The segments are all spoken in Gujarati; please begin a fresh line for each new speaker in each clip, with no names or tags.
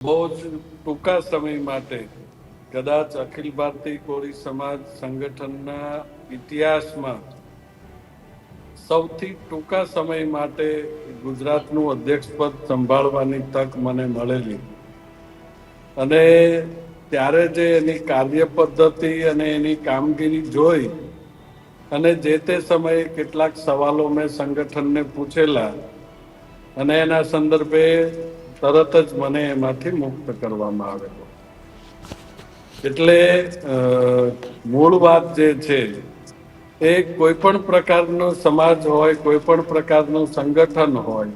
બહુ જ ટૂંકા સમય માટે કદાચ અખિલ ભારતીય કોળી સમાજ સંગઠનના ઇતિહાસમાં સૌથી ટૂંકા સમય માટે ગુજરાતનું અધ્યક્ષપદ સંભાળવાની તક મને મળેલી અને ત્યારે જે એની કાર્ય પદ્ધતિ અને એની કામગીરી જોઈ અને જે તે સમયે કેટલાક સવાલો મેં સંગઠનને પૂછેલા અને એના સંદર્ભે તરત જ મને એમાંથી મુક્ત કરવામાં આવેલો. એટલે મૂળ વાત જે છે એ કોઈ પણ પ્રકારનો સમાજ હોય, કોઈ પણ પ્રકારનું સંગઠન હોય,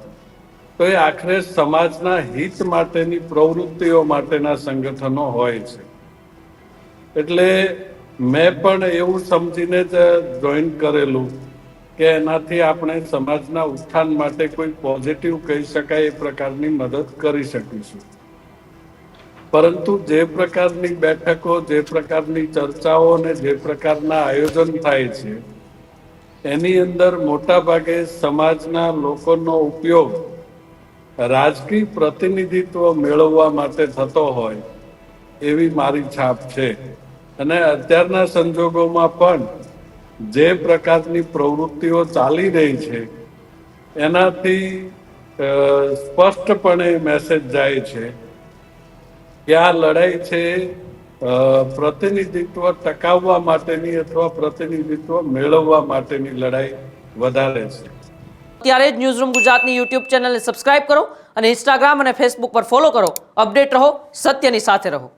તો એ આખરે સમાજના હિત માટેની પ્રવૃત્તિઓ માટેના સંગઠનો હોય છે. એટલે મેં પણ એવું સમજીને જ જોઈન કરેલું કે એનાથી આપણે સમાજના ઉત્થાન માટે કોઈ પોઝિટિવ કહી શકાય એ પ્રકારની મદદ કરી શકીશું. પરંતુ જે પ્રકારની બેઠકો, જે પ્રકારની ચર્ચાઓ અને જે પ્રકારના આયોજન થાય છે એની અંદર મોટા ભાગે સમાજના લોકોનો ઉપયોગ રાજકીય પ્રતિનિધિત્વ મેળવવા માટે થતો હોય એવી મારી છાપ છે. અને અત્યારના સંજોગોમાં પણ જે પ્રકારની પ્રવૃત્તિઓ ચાલી રહી છે એનાથી સ્પષ્ટપણે મેસેજ જાય છે કે આ લડાઈ છે પ્રતિનિધિત્વ ટકાવવા માટેની અથવા પ્રતિનિધિત્વ મેળવવા માટેની લડાઈ વધારે છે.
ત્યારે જ ન્યૂઝરૂમ ગુજરાતની યુટ્યુબ ચેનલને સબસ્ક્રાઇબ કરો અને ઇન્સ્ટાગ્રામ અને ફેસબુક પર ફોલો કરો. અપડેટ રહો, સત્યની સાથે રહો.